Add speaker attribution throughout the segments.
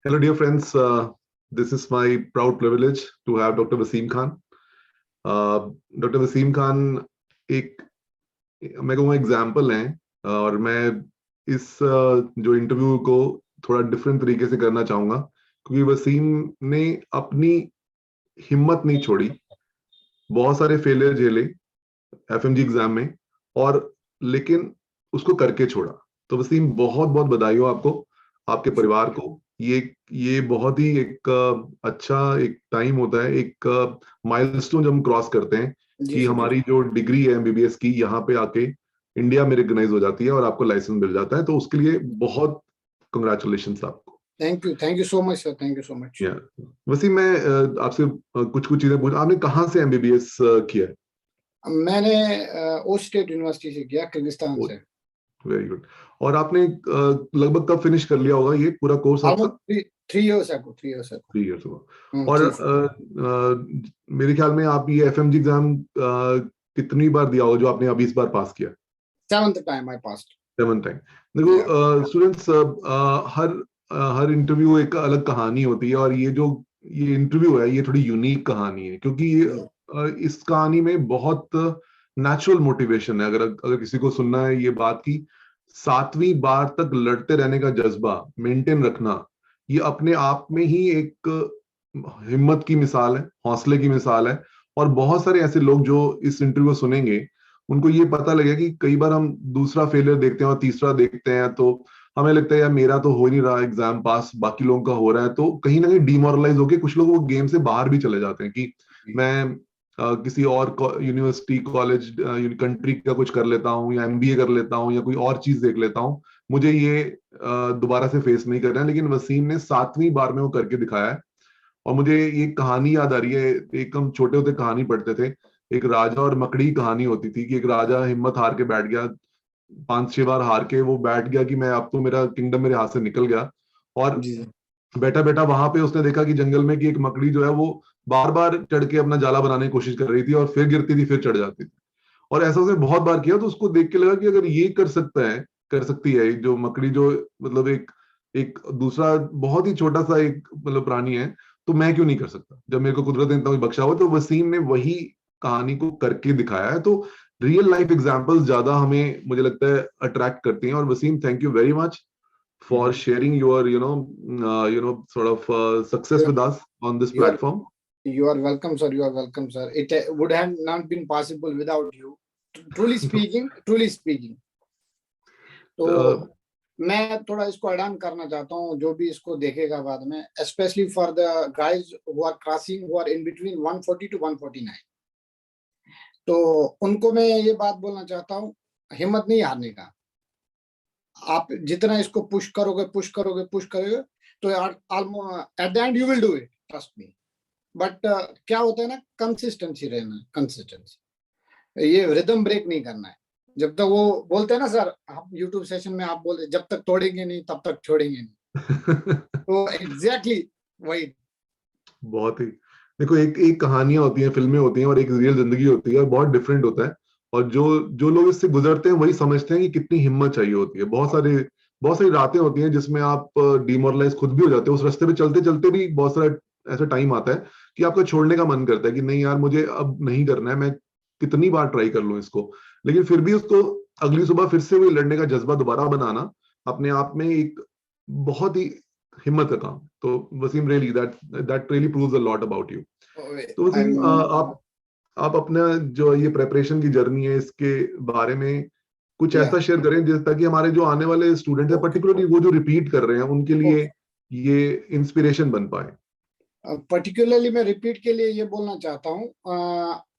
Speaker 1: Hello, dear friends. This is my proud privilege to have Dr. Waseem Khan. Doctor Waseem Khan एक मैं कहूँगा example हैं और मैं इस जो इंटरव्यू को थोड़ा डिफरेंट तरीके से करना चाहूंगा क्योंकि वसीम ने अपनी हिम्मत नहीं छोड़ी, बहुत सारे फेलियर झेले एफएमजी एग्जाम में और लेकिन उसको करके छोड़ा। तो वसीम बहुत बहुत बधाई हो आपको, आपके परिवार को। ये बहुत ही एक अच्छा एक टाइम होता है, एक माइलस्टोन जब हम क्रॉस करते हैं कि हमारी जो डिग्री है एमबीबीएस की यहाँ पे आके इंडिया में रिकॉग्नाइज हो जाती है और आपको लाइसेंस मिल जाता है, तो उसके लिए बहुत कंग्रेचुलेशंस आपको।
Speaker 2: Thank you so much sir, thank you so much.
Speaker 1: Waseem, मैं आपसे कुछ चीजें पूछ, आपने कहाँ से एमबीबीएस किया है?
Speaker 2: मैंने ओस्ट स्टेट यूनिवर्सिटी से किया, किर्गिस्तान से।
Speaker 1: Very good. और आपने लगभग कब फिनिश कर लिया होगा ये पूरा कोर्स आपका?
Speaker 2: 3 इयर्स अगो।
Speaker 1: 3 इयर्स हुआ। और मेरे ख्याल में आप ये एफएमजी एग्जाम कितनी बार दिया होगा जो आपने अभी इस बार पास किया?
Speaker 2: 7th time I passed.
Speaker 1: 7th time. देखो स्टूडेंट्स, हर इंटरव्यू एक अलग कहानी होती है और ये इंटरव्यू है, ये थोड़ी यूनिक कहानी है क्योंकि इस कहानी में बहुत नेचुरल मोटिवेशन है। अगर किसी को सुनना है ये बात की 7वीं बार तक लड़ते रहने का जज्बा मेंटेन रखना, ये अपने आप में ही एक हिम्मत की मिसाल है, हौसले की मिसाल है। और बहुत सारे ऐसे लोग जो इस इंटरव्यू को सुनेंगे उनको ये पता लगेगा कि कई बार हम दूसरा फेलियर देखते हैं और तीसरा देखते हैं तो हमें लगता है यार मेरा तो हो नहीं रहा एग्जाम पास, बाकी लोगों का हो रहा है, तो कहीं ना कहीं डिमोरलाइज होके कुछ लोग वो गेम से बाहर भी चले जाते हैं कि मैं किसी और यूनिवर्सिटी कॉलेज कंट्री का कुछ कर लेता हूँ या एमबीए कर लेता हूँ या कोई और चीज देख लेता हूँ, मुझे ये दोबारा से फेस नहीं करना है। लेकिन वसीम ने 7वीं बार में वो करके दिखाया है। और मुझे ये कहानी याद आ रही है, एक हम छोटे होते कहानी पढ़ते थे, एक राजा और मकड़ी कहानी होती थी कि एक राजा हिम्मत हार के बैठ गया, 5-6 बार हार के वो बैठ गया कि मैं अब तो मेरा किंगडम मेरे हाथ से निकल गया। और बैठा बैठा वहां पे उसने देखा कि जंगल में कि एक मकड़ी जो है वो बार बार चढ़ के अपना जाला बनाने की कोशिश कर रही थी और फिर गिरती थी, फिर चढ़ जाती थी। और ऐसा उसने बहुत बार किया, तो उसको देख के लगा कि अगर ये कर सकती है जो मकड़ी, जो मतलब एक एक दूसरा बहुत ही छोटा सा एक मतलब प्राणी है, तो मैं क्यों नहीं कर सकता जब मेरे को कुदरत ने इतना कुछ बख्शा हुआ। तो वसीम ने वही कहानी को करके दिखाया है। तो रियल लाइफ एग्जांपल्स ज्यादा हमें मुझे लगता है अट्रैक्ट करती हैं। और Waseem, thank you very much for sharing your sort of success with us on this platform.
Speaker 2: You are welcome sir, you are welcome sir. It would have not been possible without you, truly speaking. तो मैं थोड़ा इसको add on करना चाहता हूँ, जो भी इसको देखेगा बाद में, specially for the guys who are crossing, who are in between 140 to 149, तो उनको मैं ये बात बोलना चाहता हूँ, हिम्मत नहीं हारने का। आप जितना इसको पुश करोगे तो at the and you will do it, trust me. But क्या होता है ना, कंसिस्टेंसी रहना, कंसिस्टेंसी, ये रिदम ब्रेक नहीं करना है। जब तक वो बोलते हैं ना सर, हम यूट्यूब सेशन में आप बोलते जब तक तोड़ेंगे नहीं तब तक छोड़ेंगे नहीं। तो एग्जैक्टली वही।
Speaker 1: बहुत ही, देखो एक कहानियां होती हैं, फिल्में होती हैं और एक रियल जिंदगी होती है, बहुत डिफरेंट होता है। और जो लोग इससे गुजरते हैं वही समझते हैं कि कितनी हिम्मत चाहिए होती है। बहुत सारी रातें होती हैं जिसमें आप डिमोरलाइज खुद भी हो जाते हो। उस रास्ते पे चलते चलते भी बहुत सारा ऐसा टाइम आता है कि आपका छोड़ने का मन करता है कि नहीं यार मुझे अब नहीं करना है, मैं कितनी बार ट्राई कर लूं इसको। लेकिन फिर भी उसको अगली सुबह फिर से वही लड़ने का जज्बा दोबारा बनाना अपने आप में एक बहुत ही हिम्मत का काम। तो Waseem, really that really proves a lot about you. तो वसीम, आप अपना जो ये प्रेपरेशन की जर्नी है इसके बारे में कुछ ऐसा शेयर करें जिस ताकि हमारे जो आने वाले स्टूडेंट है, पर्टिकुलरली वो जो रिपीट कर रहे हैं, उनके लिए ये इंस्पिरेशन बन पाए।
Speaker 2: पर्टिकुलरली मैं रिपीट के लिए ये बोलना चाहता हूँ,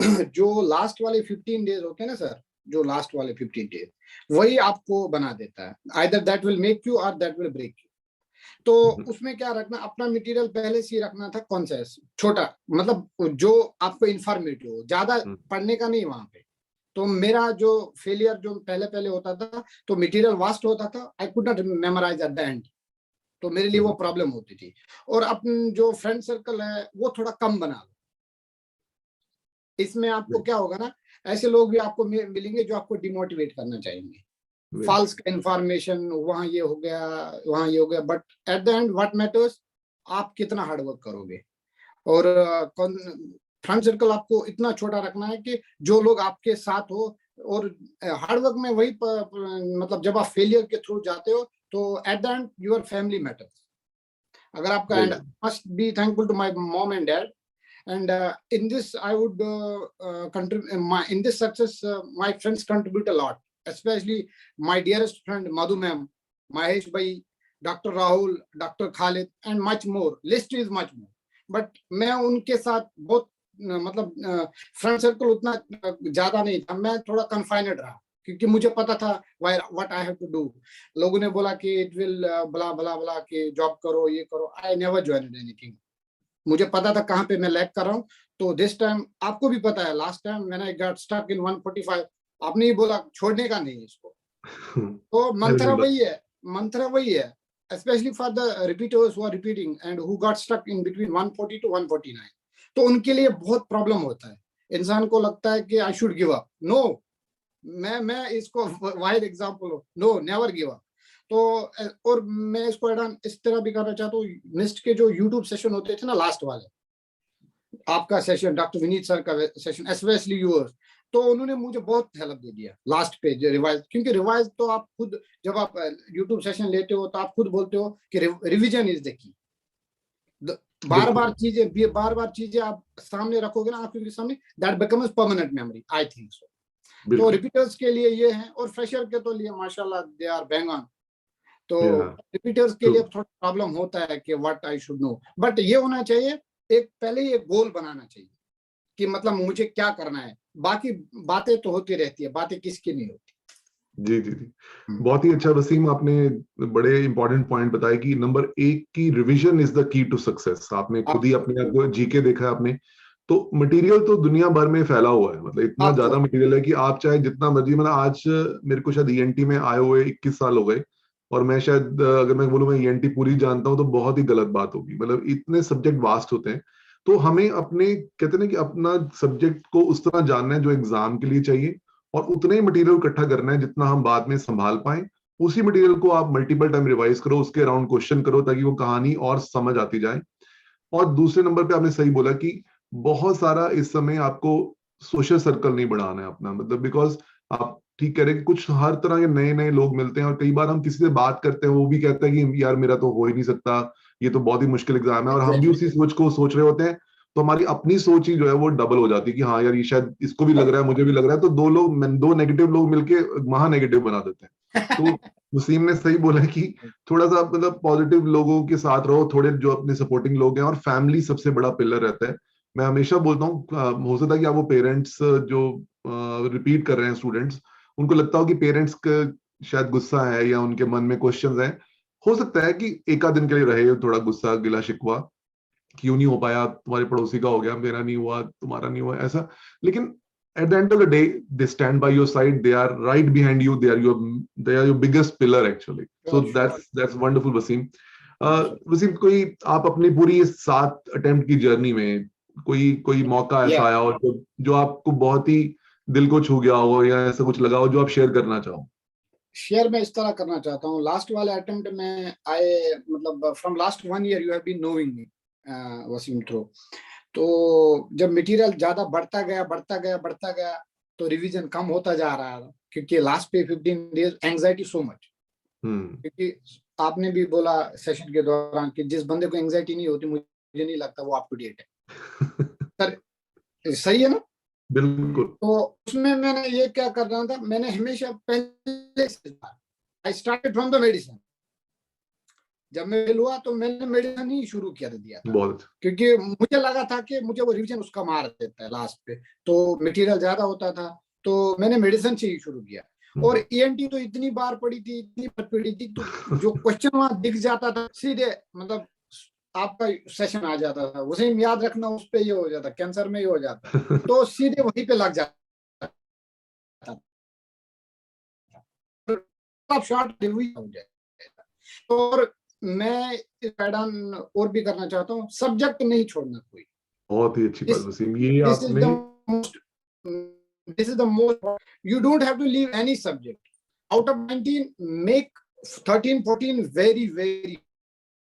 Speaker 2: जो लास्ट वाले 15 डेज होते हैं ना सर, जो लास्ट वाले 15 डेज वही आपको बना देता है। Either that will make you और दैट विल ब्रेक यू। तो उसमें क्या रखना, अपना मटेरियल पहले से ही रखना था कॉन्शियस, छोटा, मतलब जो आपको इंफॉर्मेटिव हो, ज्यादा पढ़ने का नहीं वहां पे। तो मेरा जो फेलियर जो पहले होता था, तो मटेरियल वास्ट होता था, I could not memorise at the end, तो मेरे लिए वो प्रॉब्लम होती थी। और अपन जो फ्रेंड सर्कल है वो थोड़ा कम बना लो। इसमें आपको क्या होगा ना, ऐसे लोग भी आपको मिलेंगे जो आपको डिमोटिवेट करना चाहेंगे, फॉल्स इंफॉर्मेशन, वहां ये हो गया, वहां ये हो गया। But at the and what matters, आप कितना हार्डवर्क करोगे। और फ्रेंड सर्कल आपको इतना छोटा रखना है कि जो लोग आपके साथ हो, और हार्डवर्क में वही मतलब जब आप फेलियर के थ्रू जाते हो तो at the end your family matters. अगर आपका and must be thankful to my mom and dad, and in this I would contribute in this success, my friends contribute a lot, especially my dearest friend Madhu ma'am, Mahesh bhai, Dr. Rahul, Dr. Khalid, and much more. List is much more, but मैं उनके साथ बहुत मतलब friend circle उतना ज्यादा नहीं था, मैं थोड़ा कन्फाइनेड रहा क्योंकि मुझे पता था what I have to do. लोगों ने बोला कि इट विल बला बला बला कि जॉब करो, ये करो। I never joined anything. मुझे पता था कहाँ पे मैं लैग कर रहा हूँ। तो दिस टाइम आपको भी पता है, लास्ट टाइम मैंने आई गॉट स्टक इन 145। आपने ही बोला छोड़ने का नहीं इसको। तो मंत्र वही है especially for the repeaters who are repeating and who got stuck in between 140 to 149। तो उनके लिए बहुत प्रॉब्लम होता है। इंसान को लगता है कि I should give up. No, मैं इसको वाइड एग्जांपल हूँ। No, never give up. तो और मैं इसको एड इस तरह भी करना चाहता हूँ, निस्ट के जो यूट्यूब सेशन होते थे ना, लास्ट वाले, आपका सेशन, डॉक्टर विनीत सर का सेशन, स्पेशली यूअर्स, तो उन्होंने मुझे बहुत हेल्प दे दिया लास्ट पे रिवाइज। क्योंकि रिवाइज तो आप खुद जब आप यूट्यूब सेशन लेते हो तो आप खुद बोलते हो कि रिवीजन इज द की। बार बार चीजें आप सामने रखोगे ना, आपके सामने, that becomes permanent memory, I think so. तो रिपीटर्स के लिए ये है, और फ्रेशर के तो लिए माशाल्लाह दे आर बैंग ऑन। तो रिपीटर्स के लिए थोड़ा प्रॉब्लम होता है कि what I should know, but ये होना चाहिए पहले ये गोल बनाना चाहिए कि मतलब मुझे क्या करना है। बाकी बातें तो होती रहती है, बातें किसकी नहीं होती।
Speaker 1: जी जी जी, बहुत ही अच्छा वसीम, आपने बड़े इंपॉर्टेंट पॉइंट बताया कि नंबर 1 की revision is the key to success. आपने खुद ही अपने आप को जीके देखा है आपने। तो मटेरियल तो दुनिया भर में फैला हुआ है, मतलब इतना ज्यादा मटेरियल है कि आप चाहे जितना मर्जी, मतलब आज मेरे को शायद ईएनटी में आए हुए 21 साल हो गए, और मैं शायद अगर मैं बोलूँ मैं ईएनटी पूरी जानता हूँ तो बहुत ही गलत बात होगी। मतलब इतने सब्जेक्ट वास्ट होते हैं। तो हमें अपने, कहते हैं कि अपना सब्जेक्ट को उस तरह जानना है जो एग्जाम के लिए चाहिए, और उतना ही मटेरियल इकट्ठा करना है जितना हम बाद में संभाल पाए। उसी मटेरियल को आप मल्टीपल टाइम रिवाइज करो, उसके अराउंड क्वेश्चन करो, ताकि वो कहानी और समझ आती जाए। और दूसरे नंबर पे आपने सही बोला कि बहुत सारा इस समय आपको सोशल सर्कल नहीं बढ़ाना है अपना, मतलब बिकॉज आप ठीक कह रहे हैं कि कुछ हर तरह के नए नए लोग मिलते हैं, और कई बार हम किसी से बात करते हैं वो भी कहता है कि यार मेरा तो हो ही नहीं सकता, ये तो बहुत ही मुश्किल एग्जाम है, और हम भी उसी सोच को सोच रहे होते हैं। तो हमारी अपनी सोच ही जो है वो डबल हो जाती है कि हाँ यार ये शायद इसको भी लग रहा है, मुझे भी लग रहा है, तो दो नेगेटिव लोग मिलके महा नेगेटिव बना देते हैं। तो वसीम ने सही बोला कि थोड़ा सा मतलब पॉजिटिव लोगों के साथ रहो, थोड़े जो अपने सपोर्टिंग लोग हैं, और फैमिली सबसे बड़ा पिलर रहता है। मैं हमेशा बोलता हूँ, हो सकता है कि आप वो पेरेंट्स जो रिपीट कर रहे हैं स्टूडेंट्स, उनको लगता हो कि पेरेंट्स का शायद गुस्सा है या उनके मन में क्वेश्चंस हैं। हो सकता है कि एक आध दिन के लिए रहे थोड़ा गुस्सा, गिला शिकवा, क्यों नहीं हो पाया, तुम्हारे पड़ोसी का हो गया, मेरा नहीं हुआ, तुम्हारा नहीं हुआ, ऐसा। लेकिन at the end of the day they stand by your side, they are right behind you, they are your biggest pillar actually. So that's wonderful Wasim. Wasim, कोई आप अपनी पूरी 7 अटेम्प्ट की जर्नी में कोई मौका ऐसा आया हो जो आपको बहुत ही दिल को छू गया हो, या ऐसा कुछ लगा हो जो आप शेयर करना चाहो?
Speaker 2: शेयर मैं इस तरह करना चाहता हूँ, लास्ट वाले अटेम्प्ट में आए, मतलब from last 1 year you have been knowing me Waseem through. तो जब मटेरियल ज्यादा बढ़ता गया तो रिवीजन कम होता जा रहा था, क्योंकि लास्ट पे 15 days एंजाइटी सो मच। क्योंकि आपने भी बोला सेशन के दौरान कि जिस बंदे को एंजाइटी नहीं होती, मुझे नहीं लगता वो अप टू डेट है। सर सही है ना?
Speaker 1: बिल्कुल।
Speaker 2: तो उसमें मैंने ये क्या कर रहा था, मैंने हमेशा पहले I started from the medicine. जब मैं फेल हुआ तो मैंने मेडिसिन ही शुरू कर दिया था, क्योंकि मुझे लगा था कि मुझे वो रिवीजन उसका मार देता है लास्ट पे, तो मटेरियल ज्यादा होता था, तो मैंने मेडिसिन से ही शुरू किया। और ईएनटी तो इतनी बार पढ़ी थी, तो जो क्वेश्चन वहां दिख जाता था सीधे, मतलब आपका सेशन आ जाता था, उसे याद रखना, उस पे ये हो जाता, कैंसर में ये हो जाता, तो सीधे वहीं पे लग जाता था, शॉर्ट हो जाए। और मैं पैडन और भी करना चाहता हूँ, सब्जेक्ट नहीं छोड़ना कोई।
Speaker 1: बहुत ही अच्छी बात वसीम, ये आपने
Speaker 2: this is the most, you don't have to leave any subject out of 19, make 13 14 very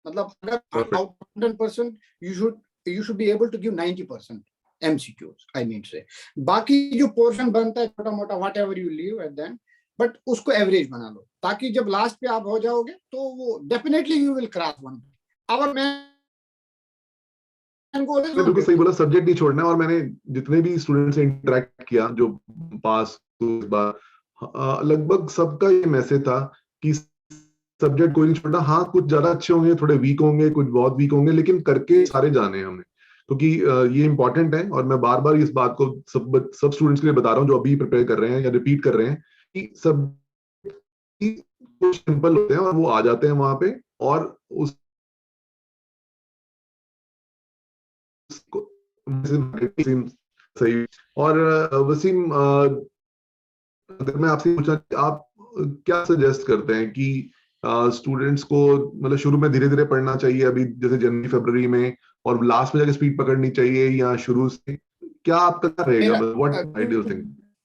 Speaker 2: मतलब अगर
Speaker 1: Perfect.
Speaker 2: out of 100% you should be able to give 90% MCQs, I mean say. बाकी जो पोर्शन बनता है छोटा मोटा whatever you leave at the end, but उसको average बना लो, ताकि जब लास्ट पे आप हो जाओगे तो वो definitely you will crack one. और मैं
Speaker 1: बिल्कुल सही बोला, सब्जेक्ट नहीं छोड़ना है। और मैंने जितने भी स्टूडेंट से इंटरेक्ट किया जो पास इस बार, लगभग सबका ये मैसेज था कि सब्जेक्ट कोई नहीं छोड़ना। हाँ, कुछ ज्यादा अच्छे होंगे, थोड़े वीक होंगे, कुछ बहुत वीक होंगे, लेकिन करके सारे जाने हैं हमें, क्योंकि ये इंपॉर्टेंट है। और मैं बार बार इस बात को सब स्टूडेंट्स के लिए बता रहा हूँ जो अभी प्रिपेयर कर रहे हैं या रिपीट कर रहे हैं, कि सब सिंपल होते हैं और वो आ जाते हैं वहां पे। और उस सही। और वसीम, अगर मैं आपसे पूछा कि आप क्या सजेस्ट करते हैं कि स्टूडेंट्स को मतलब शुरू में धीरे धीरे पढ़ना चाहिए, अभी जैसे जनवरी फरवरी में, और लास्ट में जाके स्पीड पकड़नी चाहिए, या शुरू से क्या आपका क्या रहेगा, व्हाट आइडियल थिंग?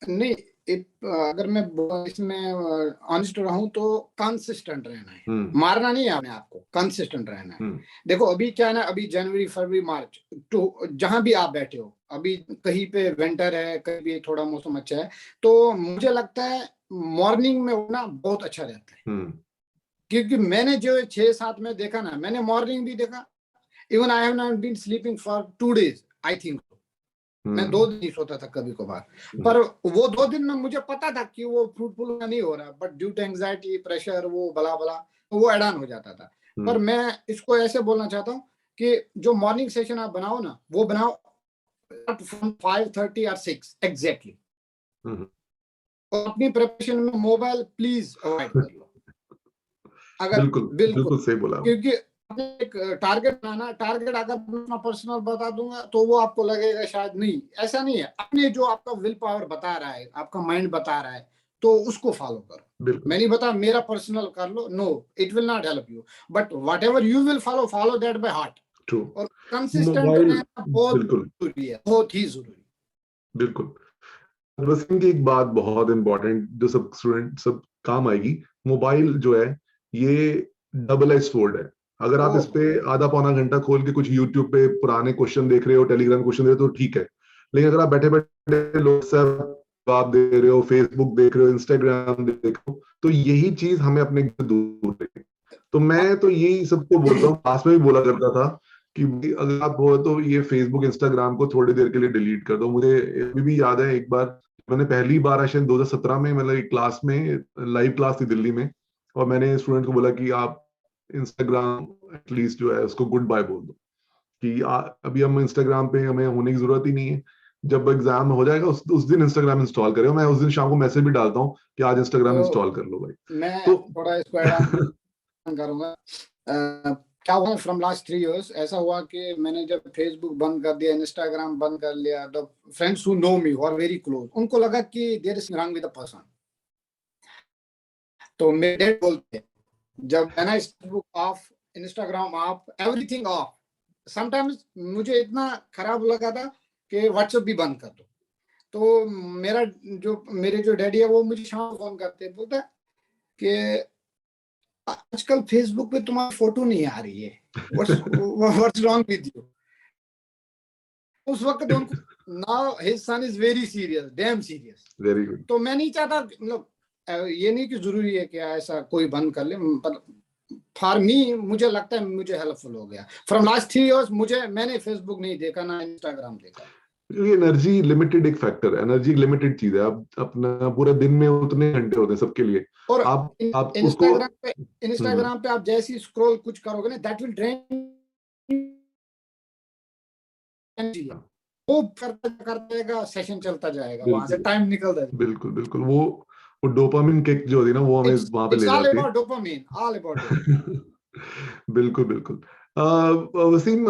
Speaker 2: नहीं, अगर मैं इसमें ऑनेस्ट रहूं तो कंसिस्टेंट रहना है, मारना नहीं है अपने आप को, कंसिस्टेंट रहना है। देखो अभी क्या है ना, अभी जनवरी फरवरी मार्च तो जहां भी आप बैठे हो, अभी कहीं पे विंटर है, कहीं भी थोड़ा मौसम अच्छा है, तो मुझे लगता है मॉर्निंग में उठना बहुत अच्छा रहता है। क्योंकि मैंने जो 6-7 में देखा ना, मैंने मॉर्निंग भी देखा, even I have not been sleeping for 2 days I think. मैं 2 दिन ही सोता था कभी कभार, पर वो 2 दिन में मुझे पता था कि वो फ्रूटफुल नहीं हो रहा, but due to anxiety, pressure, वो भला भला वो एडान हो जाता था। पर मैं इसको ऐसे बोलना चाहता हूँ कि जो मॉर्निंग सेशन आप बनाओ ना, वो बनाओ फ्रॉम 5:30 or 6 एग्जैक्टली। और अपनी प्रिपरेशन में मोबाइल प्लीज अवॉइड कर लो। अगर
Speaker 1: बिल्कुल सही बोला,
Speaker 2: क्योंकि एक टारगेट बनाना, टारगेट अगर अपना पर्सनल बता दूंगा तो वो आपको लगेगा शायद नहीं, ऐसा नहीं है। अपने जो आपका विल पावर बता रहा है, आपका माइंड बता रहा है, तो उसको फॉलो करो। मैं नहीं बता मेरा पर्सनल कर लो, no, it will not help you, but whatever you will follow that by heart.
Speaker 1: True.
Speaker 2: और कंसिस्टेंट रहना बहुत जरूरी है, बहुत ही जरूरी। बिल्कुल।
Speaker 1: वसीम की एक बात बहुत इंपॉर्टेंट जो सब स्टूडेंट सब काम आएगी, मोबाइल जो है ये डबल एज स्वॉर्ड है। अगर आप इस पे आधा पौना घंटा खोल के कुछ यूट्यूब पे पुराने क्वेश्चन देख रहे हो, टेलीग्राम क्वेश्चन देख रहे हो तो ठीक है, लेकिन अगर आप बैठे बैठे लोग जवाब दे रहे हो, फेसबुक देख रहे हो, इंस्टाग्राम देख रहे हो, तो यही चीज हमें अपने दूर रखे। तो मैं तो यही सबको बोलता हूँ, पास में भी बोला करता था कि अगर आप हो तो ये फेसबुक इंस्टाग्राम को थोड़ी देर के लिए डिलीट कर दो। मुझे अभी भी याद है, एक बार मैंने पहली बार शायद 2017 में, मतलब एक क्लास में, लाइव क्लास थी दिल्ली में, और मैंने स्टूडेंट को बोला कि आप इंस्टाग्राम एटलीस्ट जो है उसको गुड बाय बोल दो, कि अभी हम इंस्टाग्राम पे हमें होने की जरूरत ही नहीं है। जब एग्जाम हो जाएगा उस दिन इंस्टाग्राम इंस्टॉल करें। मैं उस दिन शाम को मैसेज भी डालता हूँ कि आज इंस्टाग्राम इंस्टॉल कर लो भाई।
Speaker 2: मैं
Speaker 1: तो
Speaker 2: थोड़ा इसको ऐड ऑन करूंगा। क्या हुआ फ्रॉम लास्ट 3 years, ऐसा हुआ कि मैंने जब फेसबुक बंद कर दिया, इंस्टाग्राम बंद कर लिया, the friends who know me are very close, उनको लगा कि there is wrong with the person. तो मेरे डैड बोलते जब मैंने Facebook off, Instagram off, everything off, sometimes मुझे इतना खराब लगा था कि व्हाट्सएप भी बंद कर दो। तो मेरे जो डैडी है वो मुझे शाम को फोन करते, बोलता कि आजकल फेसबुक पे तुम्हारी फोटो नहीं आ रही है, व्हाट्स रॉन्ग विद यू। उस वक्त उनको, now his son is very serious, dam serious.
Speaker 1: Very good.
Speaker 2: तो मैं नहीं चाहता, मतलब ये नहीं कि जरूरी है कि ऐसा कोई बंद कर ले, पर फॉर मी मुझे लगता है मुझे हेल्पफुल हो गया। फ्रॉम लास्ट 3 years मैंने फेसबुक नहीं देखा, ना इंस्टाग्राम देखा।
Speaker 1: ये एनर्जी लिमिटेड एक फैक्टर है, एनर्जी लिमिटेड चीज है। आप अपना पूरा दिन में उतने घंटे होते हैं सबके लिए,
Speaker 2: और
Speaker 1: आप उसको
Speaker 2: इंस्टाग्राम पे आप जैसे ही स्क्रॉल कुछ करोगे ना, दैट विल ड्रेन एनर्जी। वो करता सेशन चलता जाएगा, वहां से टाइम निकल जाएगा।
Speaker 1: बिल्कुल बिल्कुल, वो डोपामिन किक जो होती है ना, वो हमें वहां पे ले जाती है।
Speaker 2: All about dopamine, all about dopamine.
Speaker 1: बिल्कुल बिल्कुल। वसीम,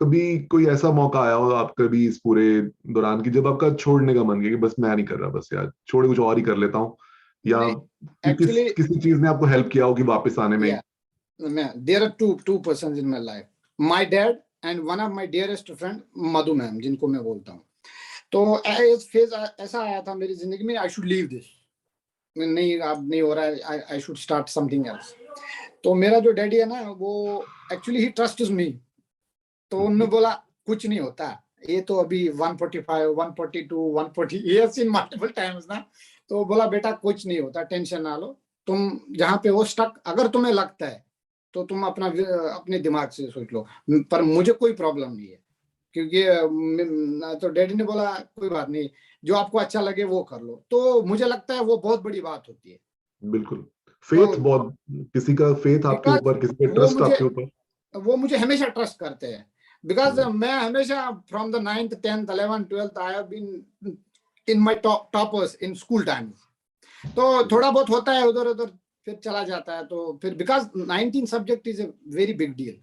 Speaker 1: कभी कोई ऐसा मौका आया हो आप कभी इस पूरे दौरान की जब आपका छोड़ने का मन किया कि बस मैं नहीं कर रहा, बस यार छोड़ कुछ और ही कर लेता हूँ, या
Speaker 2: एक्चुअली
Speaker 1: किसी चीज ने आपको हेल्प किया हो कि वापस आने में?
Speaker 2: There are two persons in my life, my dad and one of my dearest friend Madhu ma'am, जिनको मैं बोलता हूँ। तो फेज ऐसा आया था मेरी जिंदगी में, आई शुड लीव दिस, नहीं अब नहीं हो रहा है, I should start something else. तो मेरा जो डैडी है ना, वो एक्चुअली ही ट्रस्ट्स मी। तो उन्होंने बोला कुछ नहीं होता, ये तो अभी 145, 142, 140 ईयर्स इन मल्टीपल टाइम्स ना। तो बोला बेटा कुछ नहीं होता, टेंशन ना लो, तुम जहाँ पे हो स्टक, अगर तुम्हें लगता है तो तुम अपने दिमाग से सोच लो, पर मुझे कोई प्रॉब्लम नहीं है। क्योंकि तो डैडी ने बोला कोई बात नहीं, जो आपको अच्छा लगे वो कर लो। तो मुझे लगता है वो बहुत बड़ी बात होती है।
Speaker 1: बिल्कुल,
Speaker 2: तो
Speaker 1: फेथ बहुत, किसी का फेथ आपके
Speaker 2: बिकॉज
Speaker 1: ऊपर, किसी का
Speaker 2: वो
Speaker 1: ट्रस्ट
Speaker 2: मुझे
Speaker 1: आपके ऊपर।
Speaker 2: वो मुझे हमेशा ट्रस्ट करते हैं। बिकॉज
Speaker 1: हम्म,
Speaker 2: मैं हमेशा from the 9th 10th 11th 12th I have been in my toppers in school time. तो थोड़ा बहुत होता है उधर उधर, फिर चला जाता है। तो फिर because 19 subject is a very big deal,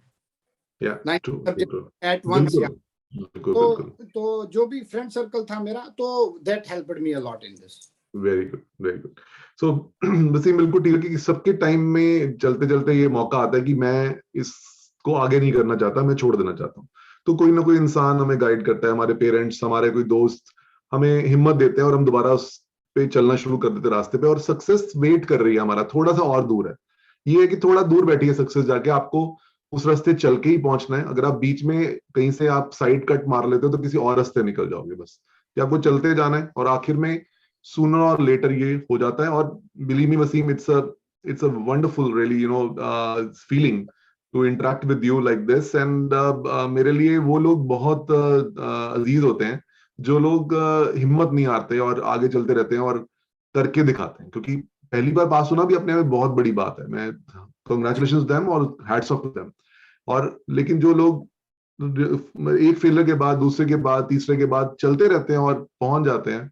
Speaker 1: या
Speaker 2: 19
Speaker 1: ट्रू, बिल्कुल
Speaker 2: सब्जेक्ट एट वंस।
Speaker 1: बिल्कुल बिल्कुल
Speaker 2: तो
Speaker 1: बिल्कुल।
Speaker 2: तो जो भी फ्रेंड सर्कल था मेरा, तो that helped me a lot in this.
Speaker 1: Very good, very good. So Wasim, बिल्कुल ठीक है कि सबके टाइम में चलते चलते ये मौका आता है कि मैं इसको आगे नहीं करना चाहता, मैं छोड़ देना चाहता हूँ। तो कोई ना कोई इंसान हमें गाइड करता है, हमारे पेरेंट्स, हमारे कोई दोस्त हमें हिम्मत देते हैं और हम दोबारा उस पे चलना शुरू कर देते हैं रास्ते पे। और सक्सेस वेट कर रही है, हमारा थोड़ा सा और दूर है। ये है कि थोड़ा दूर बैठी है सक्सेस, जाके आपको उस रास्ते चल के ही पहुंचना है। अगर आप बीच में कहीं से आप साइड कट मार लेते हो तो किसी और रास्ते निकल जाओगे। बस कि आपको चलते जाना है और आखिर में सूनर और लेटर ये हो जाता है। और believe me Waseem, it's a wonderful really, feeling to interact with you like this। and मेरे लिए वो लोग बहुत अजीज होते हैं जो लोग हिम्मत नहीं हारते और आगे चलते रहते हैं और करके दिखाते हैं। क्योंकि पहली बार पास होना भी अपने में बहुत बड़ी बात है। मैं कंग्रेचुलेशन देम और हैट्स ऑफ टू देम। और लेकिन जो लोग एक फेलियर के बाद, दूसरे के बाद, तीसरे के बाद चलते रहते हैं और पहुंच जाते हैं,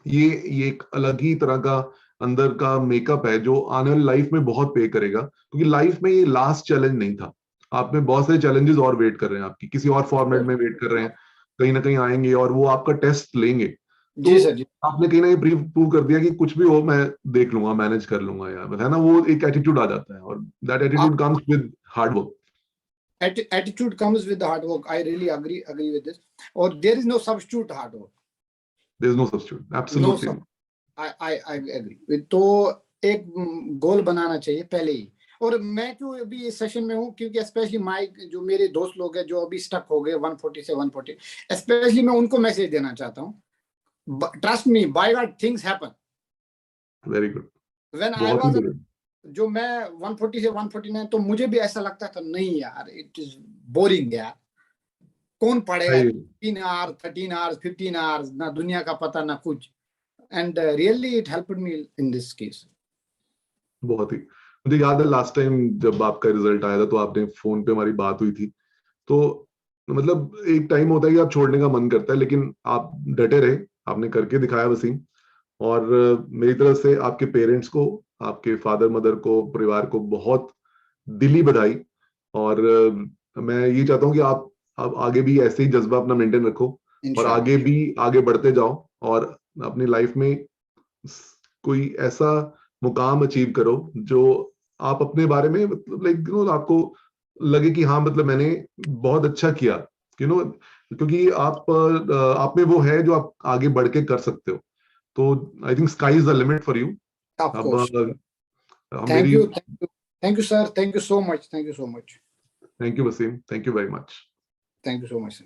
Speaker 1: ये एक अलग ही तरह का अंदर का मेकअप है जो आने वाली लाइफ में बहुत पे करेगा। क्योंकि लाइफ में ये लास्ट चैलेंज नहीं था, आप में बहुत सारे चैलेंजेस और वेट कर रहे हैं, आपकी किसी और फॉर्मेट में वेट कर रहे हैं, कहीं ना कहीं आएंगे और वो आपका टेस्ट लेंगे। तो
Speaker 2: जी सर जी।
Speaker 1: आपने कहीं ना कहीं प्रूव कर दिया कि कुछ भी हो मैं देख लूंगा, मैनेज कर लूंगा यार, है ना। वो एक एटीट्यूड आ जाता है और that attitude comes with hard work.
Speaker 2: Attitude comes with the hard work. I really agree with this. Or there is no substitute hard work.
Speaker 1: There is no substitute,
Speaker 2: No
Speaker 1: absolutely.
Speaker 2: sub. I agree with। तो एक गोल बनाना चाहिए पहले ही। और मैं क्यों अभी इस session में हूँ, क्योंकि स्पेशली माइक जो मेरे दोस्त लोग हैं जो अभी स्टक हो गए 140 से 140, स्पेशली मैं उनको मैसेज देना चाहता हूँ, trust me, by God things happen.
Speaker 1: Very good,
Speaker 2: when I
Speaker 1: बहुत ही
Speaker 2: वाज,
Speaker 1: बढ़िया।
Speaker 2: जो मैं 140 से 149, तो मुझे भी ऐसा लगता था नहीं यार, इट इज बोरिंग यार, कौन पढ़ेगा
Speaker 1: भाई
Speaker 2: 3 आवर 13 आवर्स 15 आवर्स, ना दुनिया का पता ना कुछ। And really it helped me in this case.
Speaker 1: बहुत ही, मुझे याद है लास्ट टाइम जब आपका रिजल्ट आया था तो आपने फोन पे हमारी बात हुई थी। तो मतलब एक टाइम होता है कि आप छोड़ने का मन करता है, लेकिन आप डटे रहे, आपने करके दिखाया वसीम। और मेरी तरफ से आपके पेरेंट्स को, आपके फादर मदर को, परिवार को बहुत दिली बधाई। और मैं ये चाहता हूँ कि आप आगे भी ऐसे ही जज्बा अपना मेंटेन रखो और आगे
Speaker 2: इंशाल्लाह।
Speaker 1: भी आगे बढ़ते जाओ और अपनी लाइफ में कोई ऐसा मुकाम अचीव करो जो आप अपने बारे में मतलब लाइक आपको लगे कि हाँ मतलब मैंने बहुत अच्छा किया, क्योंकि आप में वो है जो आप आगे बढ़ के कर सकते हो। तो I think sky is the limit for you.
Speaker 2: Of
Speaker 1: अब
Speaker 2: कोर्स। थैंक
Speaker 1: मेरी
Speaker 2: you, thank you sir, thank you so much, thank you so much,
Speaker 1: thank you Waseem, thank you very much.
Speaker 2: Thank you so much sir.